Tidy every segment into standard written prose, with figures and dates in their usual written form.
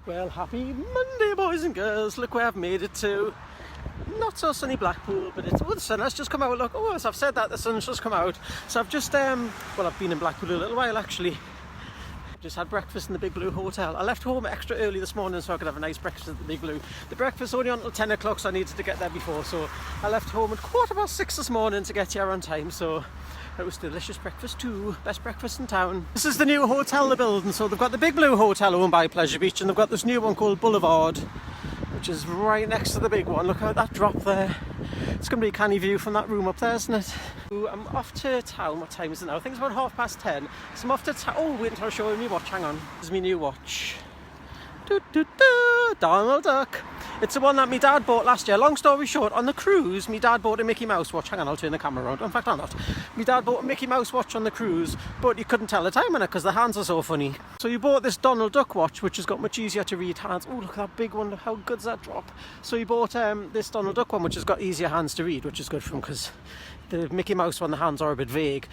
Well, happy Monday, boys and girls. Look where I've made it to. Not so sunny Blackpool, but it's, the sun has just come out. Look, oh, as I've said that, the sun's just come out. So I've just, well, I've been in Blackpool a little while actually. Just had breakfast in the Big Blue Hotel. I left home extra early this morning so I could have a nice breakfast at the Big Blue. The breakfast only on until 10 o'clock, so I needed to get there before. So I left home at 6:15 this morning to get here on time. So it was delicious breakfast too. Best breakfast in town. This is the new hotel they're building. So they've got the Big Blue Hotel owned by Pleasure Beach, and they've got this new one called Boulevard, which is right next to the big one. Look at that drop there. It's going to be a canny view from that room up there, isn't it? I'm off to town. What time is it now? I think it's about 10:30. So I'm off to town. Oh, wait until I show you my watch. Hang on. This is my new watch. Donald Duck. It's the one that my dad bought last year. Long story short, on the cruise, my dad bought a Mickey Mouse watch. Hang on, I'll turn the camera around. In fact, I'm not. My dad bought a Mickey Mouse watch on the cruise, but you couldn't tell the time on it because the hands are so funny. So you bought this Donald Duck watch, which has got much easier to read hands. Oh, look at that big one. Look how good's that drop. So you bought this Donald Duck one, which has got easier hands to read, which is good for him because the Mickey Mouse one, the hands are a bit vague.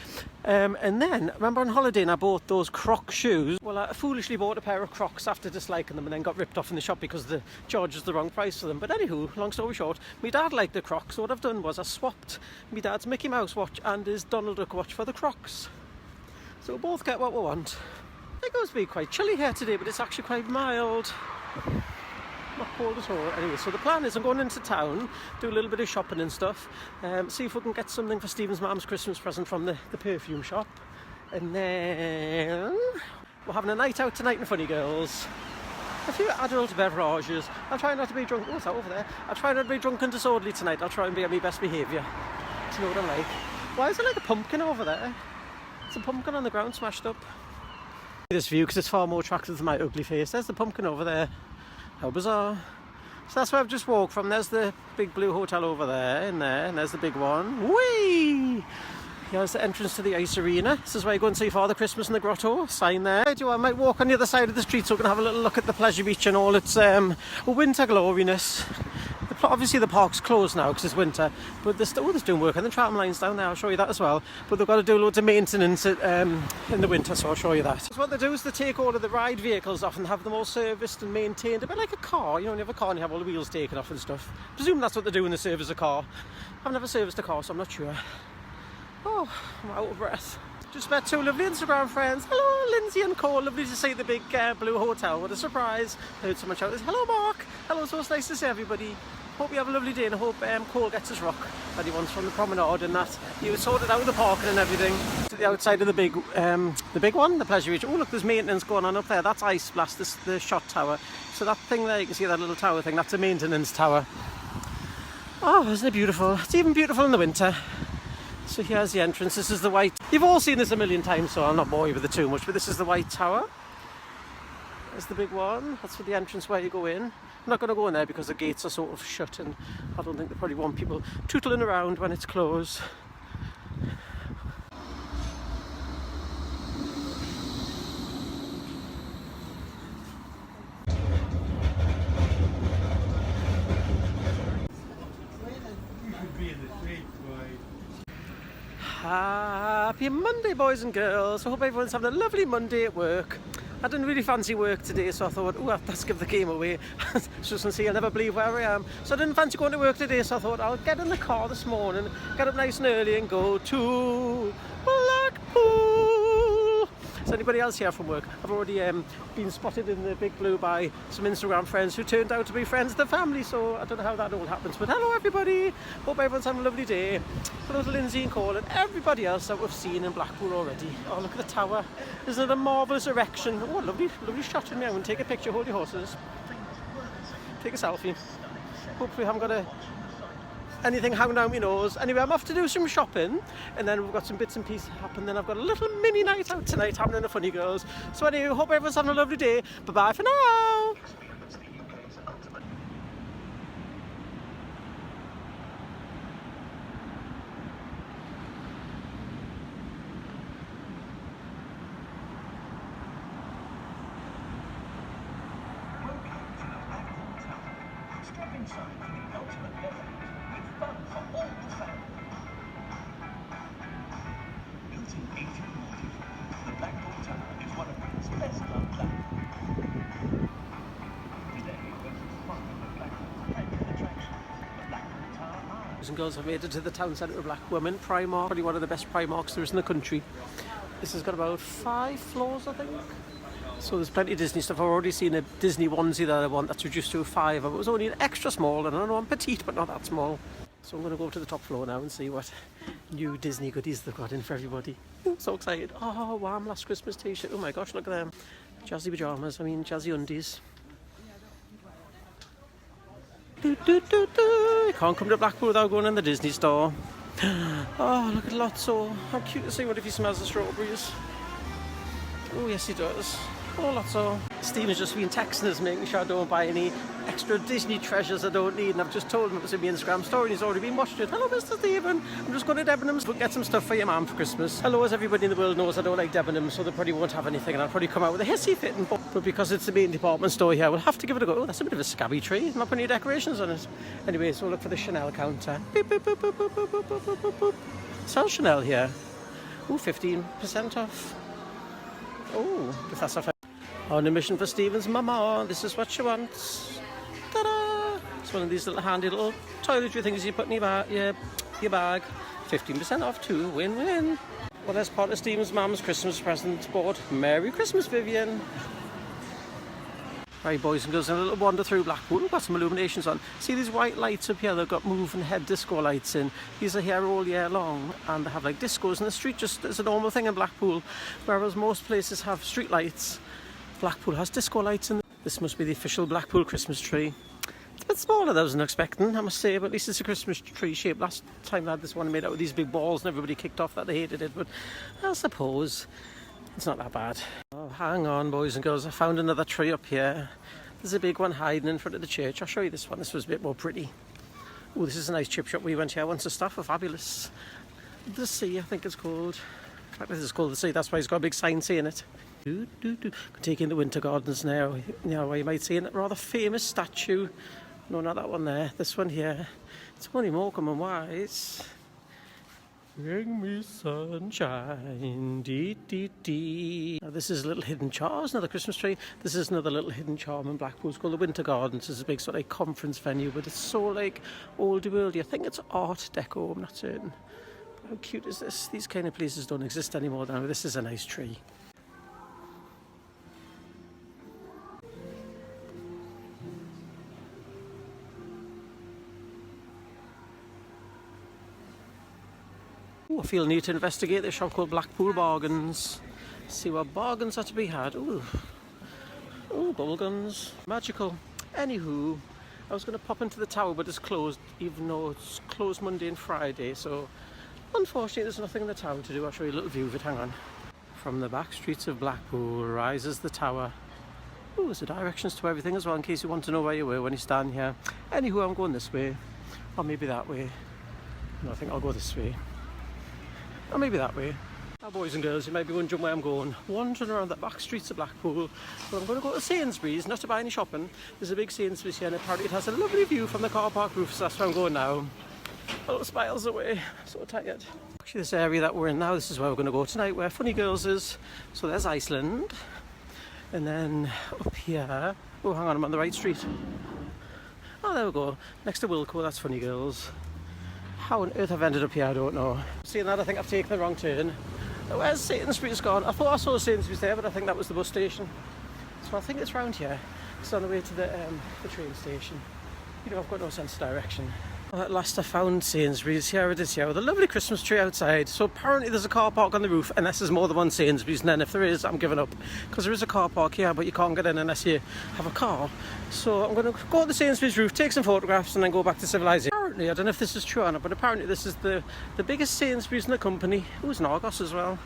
And then, remember on holiday and I bought those Croc shoes? Well, I foolishly bought a pair of Crocs after disliking them and then got ripped off in the shop because the charge was the wrong price for them. But anywho, long story short, my dad liked the Crocs, so what I've done was I swapped my dad's Mickey Mouse watch and his Donald Duck watch for the Crocs. So we both get what we want. I think it was being quite chilly here today, but it's actually quite mild. Not cold at all. Anyway, so the plan is I'm going into town, do a little bit of shopping and stuff, see if we can get something for Stephen's mum's Christmas present from the perfume shop, and then we're having a night out tonight in Funny Girls. A few adult beverages. I'll try not to be drunk. What's that over there? I'll try not to be drunk and disorderly tonight. I'll try and be at my best behaviour. Do you know what I'm like? Why is there like a pumpkin over there? It's a pumpkin on the ground smashed up. This view because it's far more attractive than my ugly face. There's the pumpkin over there. How bizarre. So that's where I've just walked from. There's the Big Blue Hotel over there, in there, and there's the big one. Whee! Here's the entrance to the ice arena. This is where you go and see Father Christmas in the grotto. Sign there. I might walk on the other side of the street so we can have a little look at the Pleasure Beach and all its winter gloriness. Obviously the park's closed now because it's winter, but they're still doing work on the tram lines down there. I'll show you that as well. But they've got to do loads of maintenance in the winter, so I'll show you that. So what they do is they take all of the ride vehicles off and have them all serviced and maintained, a bit like a car. You know, when you have a car and you have all the wheels taken off and stuff. I presume that's what they do when they service a car. I've never serviced a car, so I'm not sure. Oh, I'm out of breath. Just met two lovely Instagram friends. Hello, Lindsay and Cole. Lovely to see the Big Blue Hotel. What a surprise. Heard someone shout this. Hello, Mark. Hello, so it's nice to see everybody. Hope you have a lovely day and I hope Cole gets his rock that he wants from the promenade and that you sorted out the parking and everything. To the outside of the big one, the Pleasure Beach. Oh look, there's maintenance going on up there. That's Ice Blast, the shot tower. So that thing there, you can see that little tower thing, that's a maintenance tower. Oh, isn't it beautiful? It's even beautiful in the winter. So here's the entrance. This is the white. You've all seen this a million times, so I'll not bore you with it too much, but this is the white tower. There's the big one. That's for the entrance where you go in. I'm not going to go in there because the gates are sort of shut and I don't think they probably want people tootling around when it's closed. Happy Monday, boys and girls. I hope everyone's having a lovely Monday at work. I didn't really fancy work today, so I thought, oh, let's give the game away. Just to see, I'll never believe where I am. So I didn't fancy going to work today, so I thought I'll get in the car this morning, get up nice and early and go to Blackpool. Is anybody else here from work? I've already been spotted in the Big Blue by some Instagram friends who turned out to be friends of the family, so I don't know how that all happens. But hello everybody, hope everyone's having a lovely day. Hello to Lindsay and Cole and everybody else that we've seen in Blackpool already. Oh, look at the tower. Isn't it a marvellous erection? Oh, lovely shot in there. I'm going to take a picture, hold your horses. Take a selfie. Hopefully I haven't got anything hanging down my nose. Anyway, I'm off to do some shopping and then we've got some bits and pieces happen. Then I've got a little mini night out tonight happening in the Funny Girls. So anyway, hope everyone's having a lovely day. Bye-bye for now. Step inside for the ultimate level with fun for all the family. Built in 1894, the Blackpool Tower is one of Britain's best loved landmarks. and girls, I've made it to the town centre of Blackpool. I'm in Primark, probably one of the best Primarks there is in the country. This has got about 5 floors, I think. So there's plenty of Disney stuff. I've already seen a Disney onesie that I want that's reduced to a 5. It was only an extra small, and I know I'm petite, but not that small. So I'm going to go to the top floor now and see what new Disney goodies they've got in for everybody. Ooh, so excited. Oh, Wham! Last Christmas t-shirt. Oh my gosh, look at them. Jazzy pyjamas, jazzy undies. You can't come to Blackpool without going in the Disney store. Oh, look at Lotso. How cute to see what if he smells the strawberries. Oh, yes he does. Oh, Lotso. Stephen's just been texting us, making sure I don't buy any extra Disney treasures I don't need, and I've just told him it was in my Instagram story and he's already been watching it. Hello, Mr. Stephen. I'm just going to Debenhams to get some stuff for your mum for Christmas. Hello, as everybody in the world knows, I don't like Debenhams, so they probably won't have anything, and I'll probably come out with a hissy fitting, but because it's the main department store here, we'll have to give it a go. Oh, that's a bit of a scabby tree. I'm not putting any decorations on it. Anyway, so we'll look for the Chanel counter. Beep, beep, boop, boop, boop, boop, boop, boop, boop, boop. Sell Chanel here. Oh, 15% off. Oh, if that's off. On a mission for Stephen's mama. This is what she wants. Ta-da! It's one of these little handy little toiletry things you put in your bag. 15% off too. Win-win. Well, that's part of Stephen's mum's Christmas present bought. Merry Christmas, Vivian. Right, boys and girls, a little wander through Blackpool. We've got some illuminations on. See these white lights up here? They've got moving head disco lights in. These are here all year long, and they have like discos in the street, just as a normal thing in Blackpool, whereas most places have street lights. Blackpool has disco lights in. This must be the official Blackpool Christmas tree. It's a bit smaller than I was expecting, I must say, but at least it's a Christmas tree shape. Last time I had this one made out with these big balls and everybody kicked off that they hated it, but I suppose it's not that bad. Oh, hang on, boys and girls, I found another tree up here. There's a big one hiding in front of the church. I'll show you this one. This was a bit more pretty. Oh, this is a nice chip shop. We went here once. The staff are fabulous. The Sea, I think it's called. In fact, this is called The Sea. That's why it's got a big sign saying it. Can take in the Winter Gardens now. You know, where you might see a rather famous statue. No, not that one there. This one here. It's only Morecambe and Wise. Bring me sunshine, dee dee dee. Now this is a little hidden charm, another Christmas tree. This is another little hidden charm in Blackpool. It's called the Winter Gardens. It's a big sort of like conference venue, but it's so like old worldy. I think it's Art Deco, I'm not certain. But how cute is this? These kind of places don't exist anymore now. This is a nice tree. Ooh, I feel need to investigate this shop called Blackpool Bargains. See what bargains are to be had. Ooh, bubble guns. Magical. Anywho, I was going to pop into the tower, but it's closed, even though it's closed Monday and Friday. So, unfortunately, there's nothing in the tower to do. I'll show you a little view of it. Hang on. From the back streets of Blackpool rises the tower. Ooh, there's the directions to everything as well, in case you want to know where you were when you stand here. Anywho, I'm going this way. Or maybe that way. No, I think I'll go this way. Or maybe that way. Now, boys and girls, you might be wondering where I'm going. Wandering around the back streets of Blackpool. But I'm going to go to Sainsbury's, not to buy any shopping. There's a big Sainsbury's here, and apparently it has a lovely view from the car park roof, so that's where I'm going now. A little miles away. So tired. Actually, this area that we're in now, this is where we're going to go tonight, where Funny Girls is. So there's Iceland. And then up here... Oh, hang on, I'm on the right street. Oh, there we go. Next to Wilco, that's Funny Girls. How on earth I've ended up here, I don't know. Seeing that, I think I've taken the wrong turn. Where's Sainsbury's gone? I thought I saw Sainsbury's there, but I think that was the bus station. So I think it's round here. It's on the way to the train station. You know, I've got no sense of direction. Well, at last I found Sainsbury's. Here it is here with a lovely Christmas tree outside. So apparently there's a car park on the roof unless there's more than one Sainsbury's, and then if there is, I'm giving up. Because there is a car park here, but you can't get in unless you have a car. So I'm going to go to the Sainsbury's roof, take some photographs, and then go back to civilization. Apparently, I don't know if this is true or not, but apparently this is the biggest Sainsbury's in the company. It was in Argos as well.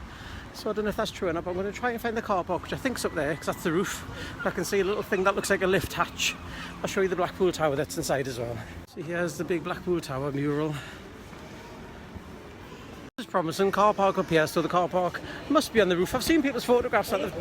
So I don't know if that's true or not, but I'm going to try and find the car park, which I think's up there, because that's the roof. I can see a little thing that looks like a lift hatch. I'll show you the Blackpool Tower that's inside as well. So here's the big Blackpool Tower mural. This is promising. Car park up here, so the car park must be on the roof. I've seen people's photographs on the...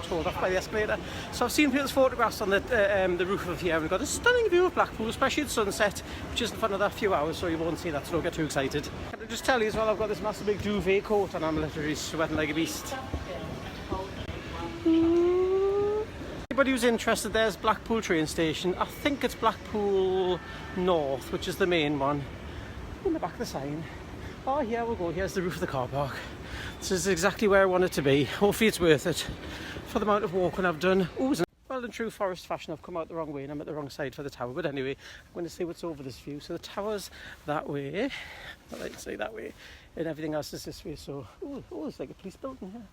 told off by the escalator. So I've seen people's photographs on the roof of here, and we've got a stunning view of Blackpool, especially at sunset, which isn't for another few hours, so you won't see that, so don't get too excited. Can I just tell you as well, I've got this massive big duvet coat and I'm literally sweating like a beast. Anybody who's interested, there's Blackpool train station. I think it's Blackpool North, which is the main one. In the back of the sign. Oh, here we go. Here's the roof of the car park. This is exactly where I want it to be. Hopefully it's worth it for the amount of walking I've done. Ooh, well, in true Forest fashion, I've come out the wrong way and I'm at the wrong side for the tower. But anyway, I'm going to see what's over this view. So the tower's that way. I like to say that way. And everything else is this way. So, oh, it's like a police building here.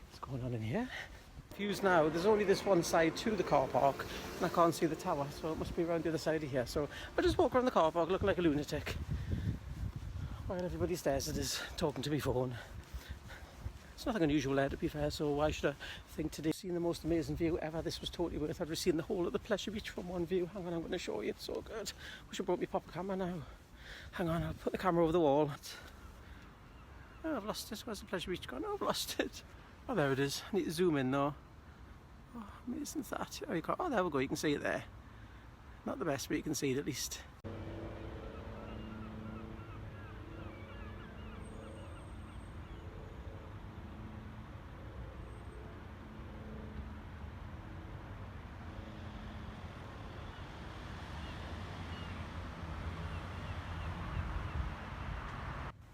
What's going on in here? Views now, there's only this one side to the car park and I can't see the tower, so it must be around the other side of here. So I just walk around the car park looking like a lunatic while everybody stares at us talking to my phone. It's nothing unusual there, to be fair, so why should I think today? I've seen the most amazing view ever. This was totally worth it. I've seen the whole of the Pleasure Beach from one view. Hang on, I'm going to show you. It's so good. Wish I brought me proper camera now. Hang on, I'll put the camera over the wall. Oh, I've lost it. Where's the Pleasure Beach gone? Oh, I've lost it. Oh, there it is. I need to zoom in though. Oh, amazing is that. Oh, oh, there we go. You can see it there. Not the best, but you can see it at least.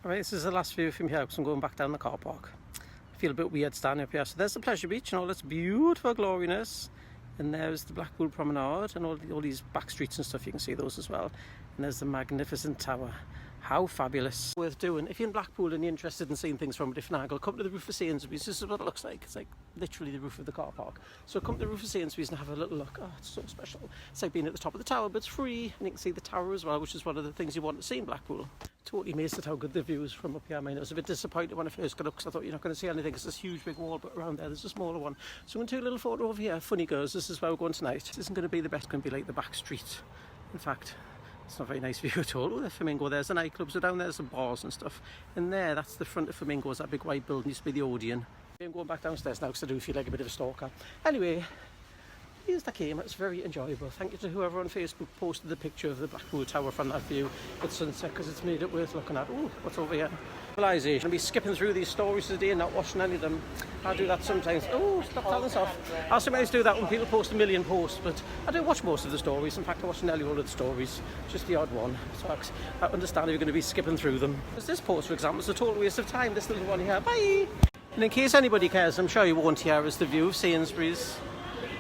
Alright, this is the last view from here because I'm going back down the car park. I feel a bit weird standing up here. So there's the Pleasure Beach and all its beautiful gloriness. And there's the Blackpool Promenade and all these back streets and stuff. You can see those as well. And there's the magnificent tower. How fabulous. Worth doing. If you're in Blackpool and you're interested in seeing things from a different angle, come to the roof of Sainsbury's. This is what it looks like. It's like literally the roof of the car park. So come to the roof of Sainsbury's and have a little look. Oh, it's so special. It's like being at the top of the tower, but it's free. And you can see the tower as well, which is one of the things you want to see in Blackpool. Totally amazed at how good the view is from up here. I mean, I was a bit disappointed when I first got up because I thought you're not going to see anything. It's this huge big wall, but around there there's a smaller one. So I'm going to take a little photo over here. Funny girls, this is where we're going tonight. This isn't going to be the best, it's going to be like the back street. In fact, it's not a very nice view at all. Oh, there's Flamingo, there's the nightclubs, so down there's some bars and stuff. And there, that's the front of Flamingo's, that big white building used to be the Odeon. I'm going back downstairs now because I do feel like a bit of a stalker. Anyway, here's the game. It's very enjoyable. Thank you to whoever on Facebook posted the picture of the Blackpool Tower from that view at sunset because it's made it worth looking at. Oh, what's over here? Realisation. I'll be skipping through these stories today and not watching any of them. I do that sometimes. Oh, stop telling us off. I sometimes do that when people post a million posts, but I do watch most of the stories. In fact, I watch nearly all of the stories, just the odd one. So I understand if you're going to be skipping through them. Because this post, for example, is a total waste of time. This little one here. Bye! And in case anybody cares, I'm sure you won't, here is the view of Sainsbury's.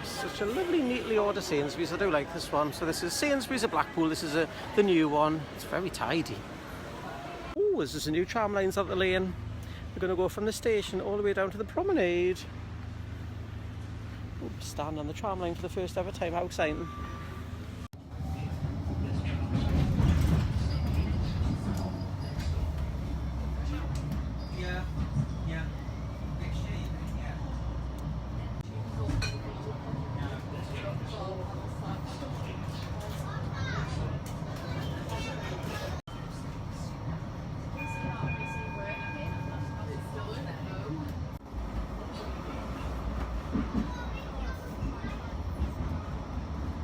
Such a lovely, neatly ordered Sainsbury's. I do like this one. So this is Sainsbury's at Blackpool. This is the new one. It's very tidy. Oh, this is a new tram lines up the lane. We're going to go from the station all the way down to the promenade. Oh, stand on the tram line for the first ever time. How exciting.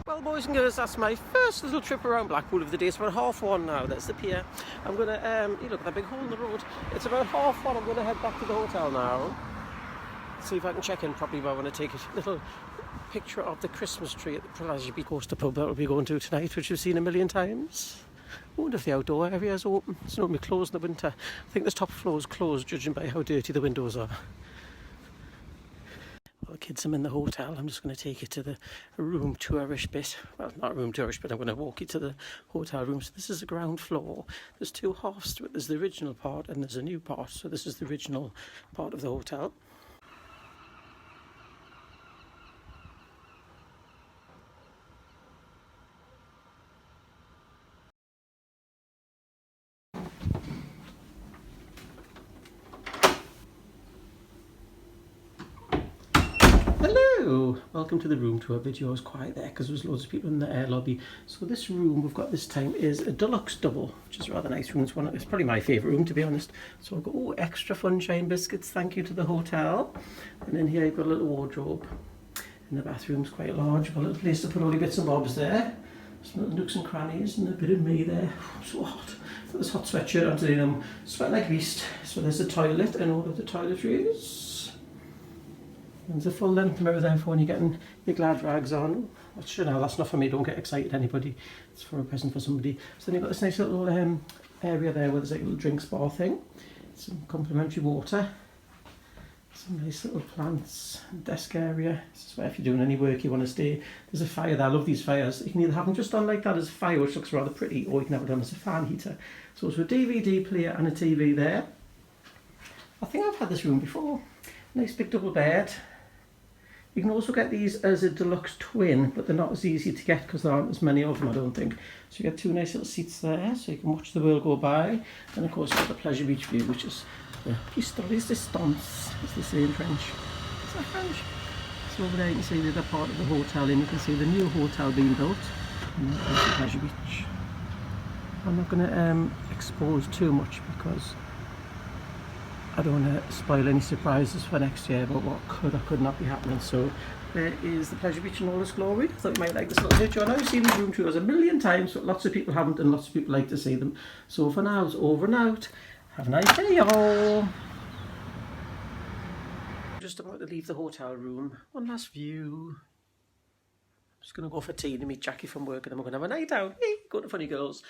Well, boys and girls, that's my first little trip around Blackpool of the day. It's about 1:30 now. There's the pier. I'm going to, you look at that big hole in the road. It's about 1:30. I'm going to head back to the hotel now. See if I can check in properly, but I want to take a little picture of the Christmas tree at the Pleasure Beach Coaster pub that we'll be going to tonight, which we've seen a million times. I wonder if the outdoor area is open. It's normally closed in the winter. I think this top floor is closed, judging by how dirty the windows are. Well, kids, I'm in the hotel. I'm just going to take you to the room tourish bit. Well, not room tourish, but I'm going to walk you to the hotel room. So this is the ground floor. There's two halves to it. There's the original part and there's a new part. So this is the original part of the hotel. Hello! Welcome to the room tour video. I was quiet there because there was loads of people in the air lobby. So this room we've got this time is a deluxe double, which is a rather nice room. It's probably my favourite room, to be honest. So I've got extra sunshine biscuits, thank you to the hotel. And then here you've got a little wardrobe. And the bathroom's quite large. You've got a little place to put all your bits and bobs there. Some little nooks and crannies and a bit of me there. Oh, so hot. I've got this hot sweatshirt on today and I'm sweating like a beast. So there's the toilet and all of the toiletries. There's a full length mirror there for when you're getting your glad rags on. That's not for me, don't get excited anybody. It's for a present for somebody. So then you've got this nice little area there where there's like a little drinks bar thing. Some complimentary water. Some nice little plants, desk area. This is where if you're doing any work you want to stay. There's a fire there, I love these fires. You can either have them just on like that as a fire, which looks rather pretty, or you can have it on as a fan heater. So it's a DVD player and a TV there. I think I've had this room before. Nice big double bed. You can also get these as a deluxe twin, but they're not as easy to get because there aren't as many of them, I don't think. So you get two nice little seats there, so you can watch the world go by. And of course you've got the Pleasure Beach view, which is the piece de resistance, as they say in French. Is that French? So over there you can see the other part of the hotel, and you can see the new hotel being built. And there's the Pleasure Beach. I'm not going to expose too much because I don't want to spoil any surprises for next year about what could or could not be happening. So there is the Pleasure Beach in all its glory. I thought you might like this little video. I know I've seen these room tours a million times, but lots of people haven't and lots of people like to see them. So for now, it's over and out. Have a nice day, y'all. Just about to leave the hotel room. One last view. I'm just going to go for tea to meet Jackie from work, and then we're going to have a night out. Hey, go to Funny Girls.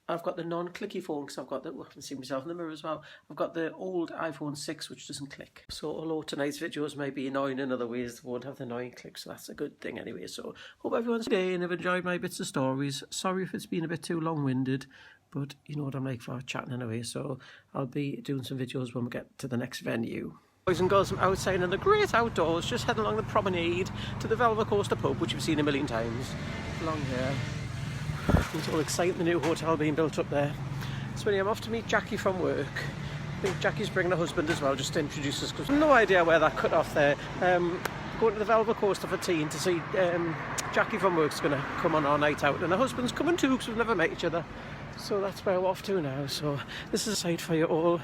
I've got the non-clicky phone because I've got the, I can see myself in the mirror as well. I've got the old iPhone 6 which doesn't click. So although tonight's videos may be annoying in other ways, they won't have the annoying click, so that's a good thing anyway. So hope everyone's day and have enjoyed my bits of stories. Sorry if it's been a bit too long-winded, but you know what I'm like for chatting anyway. So I'll be doing some videos when we get to the next venue. Boys and girls, I'm outside in the great outdoors, just heading along the promenade to the Velvet Coaster pub, which you've seen a million times. Along here. It's all exciting, the new hotel being built up there. So anyway, I'm off to meet Jackie from work. I think Jackie's bringing her husband as well, just to introduce us, because I've no idea where that cut off there. Going to the Velvet Coaster for tea and to see Jackie from work's going to come on our night out, and her husband's coming too because we've never met each other. So that's where we're off to now. So this is a sight for you all.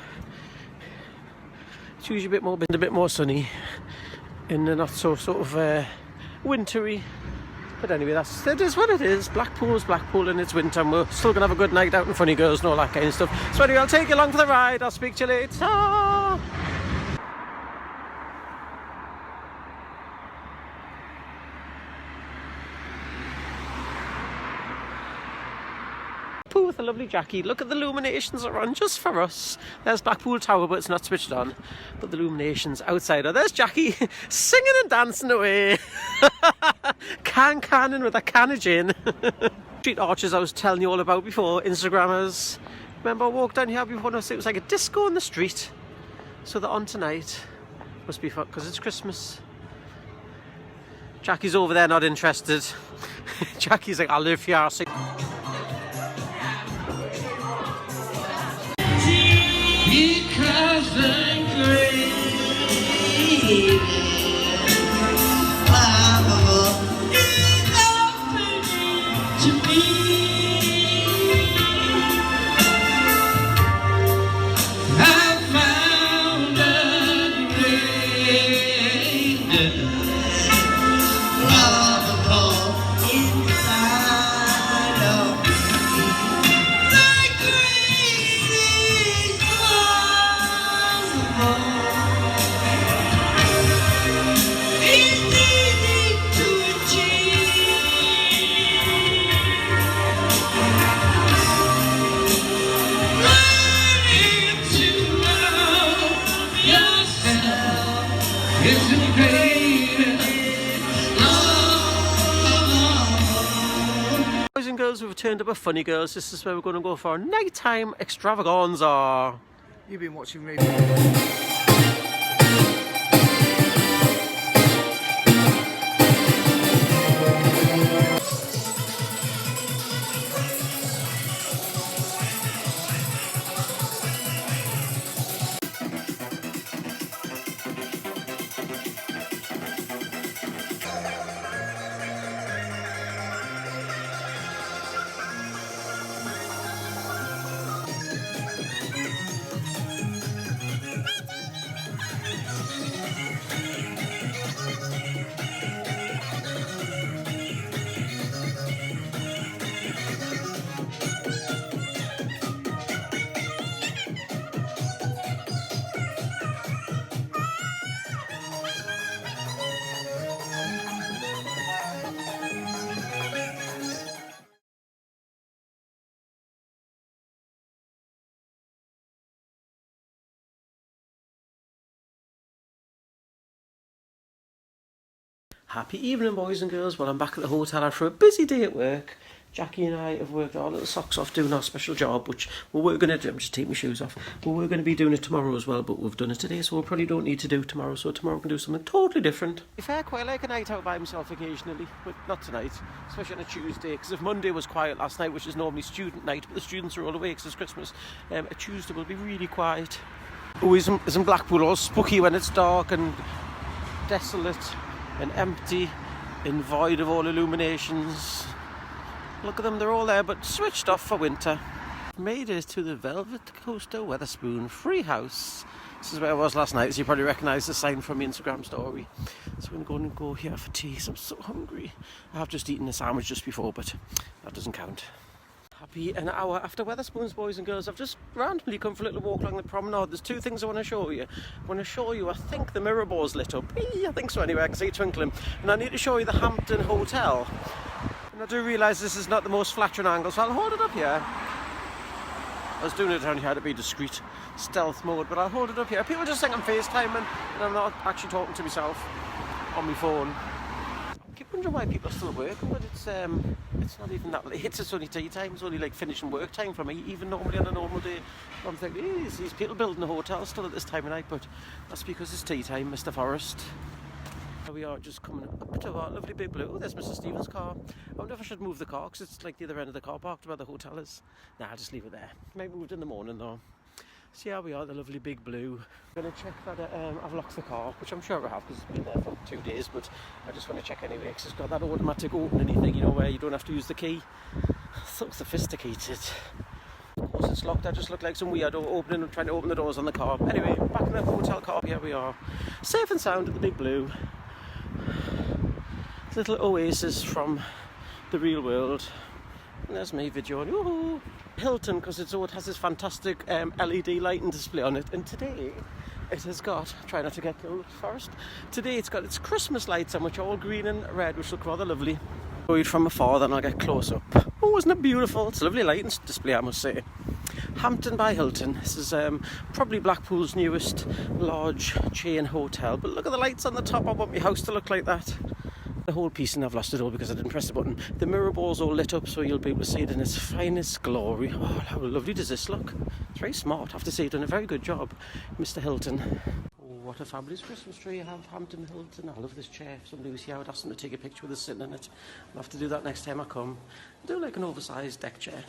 It's usually a bit more sunny in the not so sort of wintry. But anyway, that is what it is. Blackpool's Blackpool and it's winter, and we're still going to have a good night out in Funny Girls and all that kind of stuff. So anyway, I'll take you along for the ride. I'll speak to you later. With the lovely Jackie. Look at the illuminations that are on just for us. There's Blackpool Tower, but it's not switched on. But the illuminations outside are. There's Jackie singing and dancing away. Canning with a can of gin. Street arches I was telling you all about before, Instagrammers. Remember I walked down here before and it was like a disco on the street. So they're on tonight. Must be fun because it's Christmas. Jackie's over there not interested. Jackie's like, I live here. Because the great love is open to me. I found a great love inside of me. The greatest love of all. It's easy to achieve. Learning to love yourself is the greatest love of all. Boys and girls, we've turned up at Funny Girls. This is where we're going to go for a nighttime extravaganza. You've been watching me. Happy evening, boys and girls. Well, I'm back at the hotel after a busy day at work. Jackie and I have worked our little socks off doing our special job, which we're going to do. I'm just taking my shoes off. Well, we're going to be doing it tomorrow as well, but we've done it today, so we probably don't need to do it tomorrow. So tomorrow we can do something totally different. If I quite like a night out by himself occasionally, but not tonight, especially on a Tuesday, because if Monday was quiet last night, which is normally student night, but the students are all away because it's Christmas, a Tuesday will be really quiet. Oh, isn't Blackpool all spooky when it's dark and desolate and empty and void of all illuminations? Look at them, they're all there but switched off for winter. Made it to the Velvet Coaster Wetherspoon Free House. This is where I was last night, so you probably recognise the sign from my Instagram story. So I'm going to go here for tea, so I'm so hungry. I have just eaten a sandwich just before, but that doesn't count. Happy an hour after Wetherspoons, boys and girls. I've just randomly come for a little walk along the promenade. There's two things I want to show you. I want to show you, I think the mirror ball's lit up. I think so anyway, I can see it twinkling. And I need to show you the Hampton Hotel. And I do realise this is not the most flattering angle, so I'll hold it up here. I was doing it down here to be discreet, stealth mode, but I'll hold it up here. People just think I'm FaceTiming and I'm not actually talking to myself on my phone. I keep wondering why people are still working, but it's not even that late. It's only tea time. It's only like finishing work time for me, even normally on a normal day. I'm thinking, these people building a hotel still at this time of night, but that's because it's tea time, Mr. Forrest. We are just coming up to our lovely Big Blue. Oh, there's Mr. Stephen's car. I wonder if I should move the car, because it's like the other end of the car park to where the hotel is. Nah, I'll just leave it there. Maybe moved in the morning though. See how we are, the lovely Big Blue. I'm going to check that I've locked the car, which I'm sure I have because it's been there for 2 days, but I just want to check anyway because it's got that automatic opening thing, you know, where you don't have to use the key. So sophisticated. Of course it's locked. I just look like some weirdo trying to open the doors on the car. Anyway, back in the hotel car, here we are. Safe and sound at the Big Blue. Little oasis from the real world. And there's me videoing. Woohoo! Hilton, because it has this fantastic LED lighting display on it, and today it has got, try not to get killed first, today it's got its Christmas lights on, which are all green and red, which look rather lovely. Show it from afar, then I'll get close up. Oh, isn't it beautiful? It's a lovely lighting display, I must say. Hampton by Hilton. This is probably Blackpool's newest large chain hotel, but look at the lights on the top. I want my house to look like that. The whole piece, and I've lost it all because I didn't press the button. The mirror ball's all lit up, so you'll be able to see it in its finest glory. Oh, how lovely does this look? It's very smart, I have to say. You've done a very good job, Mr. Hilton. Oh, what a fabulous Christmas tree you have, Hampton Hilton. I love this chair. If somebody was here, I would ask them to take a picture with us sitting in it. I'll have to do that next time I come. I do like an oversized deck chair.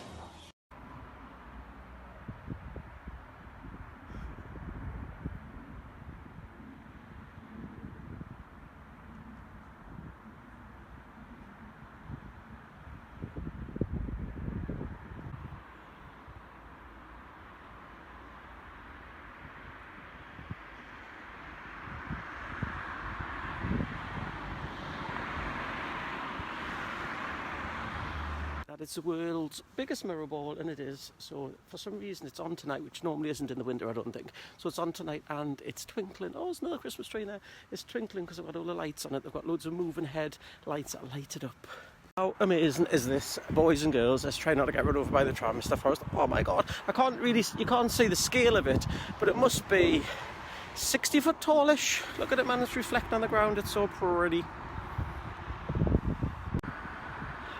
It's the world's biggest mirror ball, and it is. So for some reason it's on tonight, which normally isn't in the winter, I don't think. So it's on tonight and it's twinkling. Oh, there's another Christmas tree there. It's twinkling because they've got all the lights on it. They've got loads of moving head lights that light it up. How amazing is this, boys and girls? Let's try not to get run over by the tram, Mr. Forrest. Oh my God, you can't see the scale of it, but it must be 60 foot tallish. Look at it, man, it's reflecting on the ground. It's so pretty.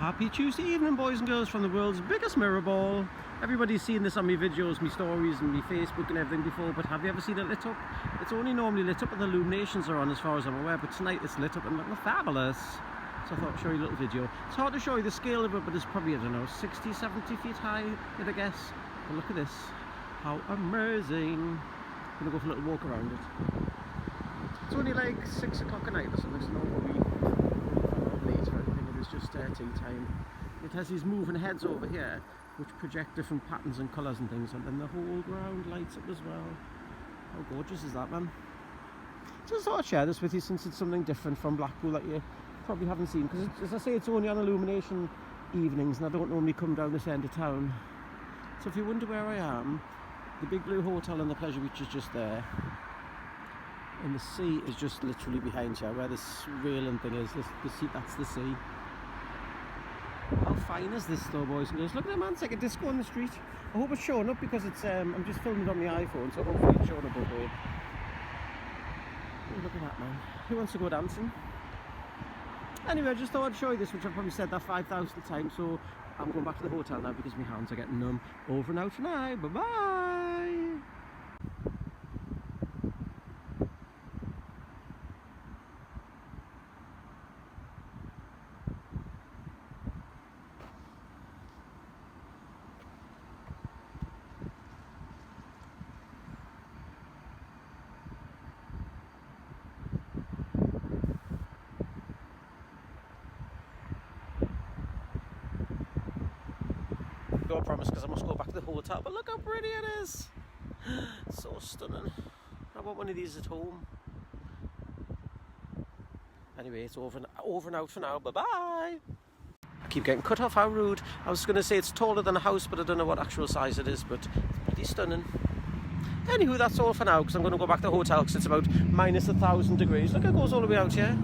Happy Tuesday evening, boys and girls, from the world's biggest mirror ball. Everybody's seen this on my videos, my stories and my Facebook and everything before, but have you ever seen it lit up? It's only normally lit up when the illuminations are on, as far as I'm aware, but tonight it's lit up and looking fabulous. So I thought I'd show you a little video. It's hard to show you the scale of it, but it's probably, I don't know, 60, 70 feet high, I guess. But look at this. How amazing. I'm going to go for a little walk around it. It's only like 6 o'clock at night or something, so not late or anything. It was just tea time. It has these moving heads over here which project different patterns and colours and things, and then the whole ground lights up as well. How gorgeous is that, man? Just thought I'd share this with you since it's something different from Blackpool that you probably haven't seen, because as I say, it's only on illumination evenings and I don't normally come down this end of town. So if you wonder where I am, the Big Blue Hotel and the Pleasure Beach is just there, and the sea is just literally behind you, where this railing thing is. The sea, that's the sea. How fine is this though, boys and girls? Look at that, man, it's like a disco on the street. I hope it's showing up because it's I'm just filming it on my iPhone, so hopefully it's showing up okay. Look at that, man. Who wants to go dancing? Anyway, I just thought I'd show you this, which I've probably said that 5,000 times, so I'm going back to the hotel now because my hands are getting numb. Over and out for now. Bye-bye! I promise, because I must go back to the hotel, but look how pretty it is. So stunning. I want one of these at home. Anyway, it's over and out for now. Bye bye. I keep getting cut off. How rude. I was going to say it's taller than a house, but I don't know what actual size it is, but it's pretty stunning. Anywho, that's all for now, because I'm going to go back to the hotel because it's about minus 1,000 degrees. Look, it goes all the way out here.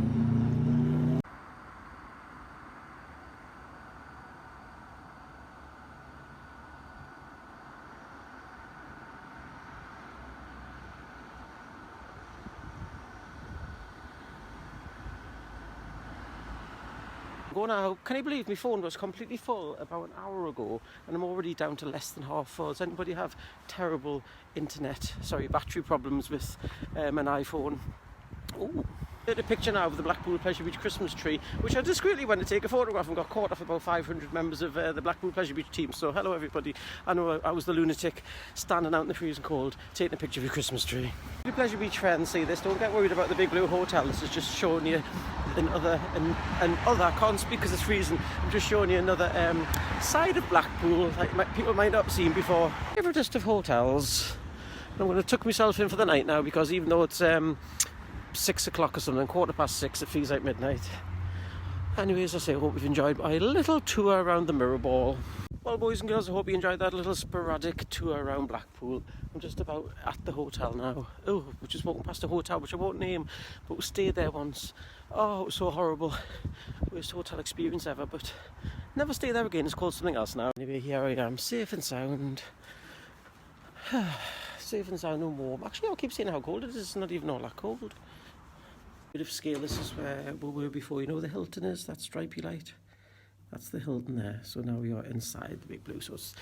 Go now. Can you believe my phone was completely full about an hour ago and I'm already down to less than half full? Does anybody have terrible battery problems with an iPhone? Ooh. A picture now of the Blackpool Pleasure Beach Christmas tree, which I discreetly went to take a photograph and got caught off about 500 members of the Blackpool Pleasure Beach team. So hello everybody. I know I was the lunatic standing out in the freezing cold taking a picture of your Christmas tree. If your Pleasure Beach friends see this, don't get worried about the Big Blue Hotel. This is just showing you I can't speak because it's freezing. I'm just showing you another side of Blackpool like people might not have seen before. Favouriteest of hotels. I'm going to tuck myself in for the night now because even though it's 6 o'clock or something, 6:15, it feels like midnight. Anyways, I say, I hope you've enjoyed my little tour around the mirror ball. Well, boys and girls, I hope you enjoyed that little sporadic tour around Blackpool. I'm just about at the hotel now. Oh, we're just walking past a hotel which I won't name, but we stayed there once. Oh, it was so horrible. Worst hotel experience ever, but never stay there again. It's called something else now. Anyway, here I am, safe and sound. Safe and sound and warm. Actually, I'll keep saying how cold it is. It's not even all that cold. Bit of scale, this is where we were before. You know the Hilton is, that stripy light? That's the Hilton there. So now we are inside the Big Blue, so it's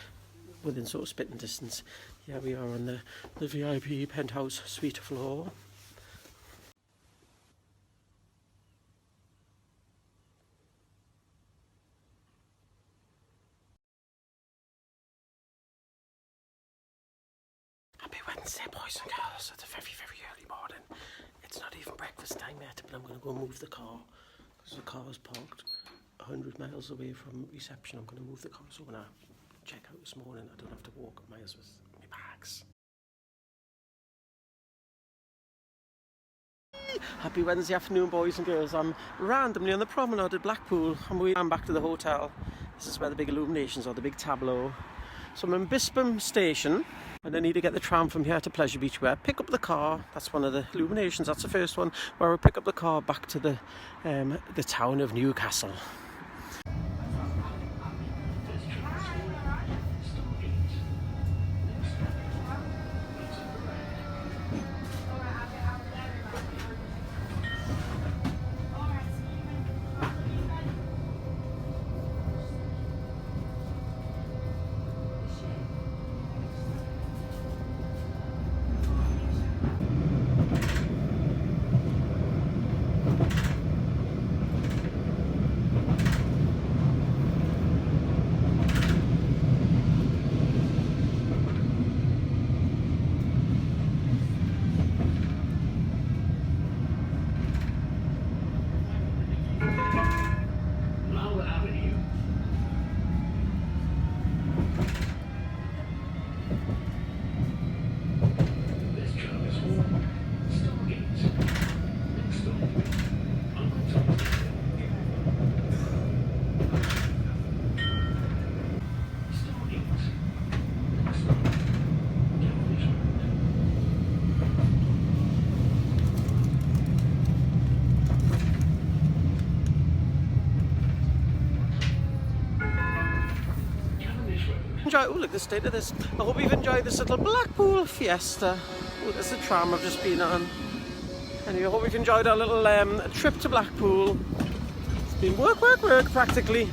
within sort of spitting distance. Here we are on the VIP penthouse suite floor. Happy Wednesday, boys and girls. It's a very, very early morning. It's not even breakfast time yet, but I'm going to go move the car because the car is parked 100 miles away from reception. I'm going to move the car, so when I check out this morning, I don't have to walk miles with my bags. Happy Wednesday afternoon, boys and girls. I'm randomly on the promenade at Blackpool. I'm back to the hotel. This is where the big illuminations are, the big tableau. So I'm in Bispam Station. And I need to get the tram from here to Pleasure Beach where I pick up the car. That's one of the illuminations, that's the first one, where I pick up the car back to the town of Newcastle. Oh, look, the state of this. I hope you've enjoyed this little Blackpool fiesta. Oh, there's a tram I've just been on. Anyway, I hope you've enjoyed our little trip to Blackpool. been work, work, work practically.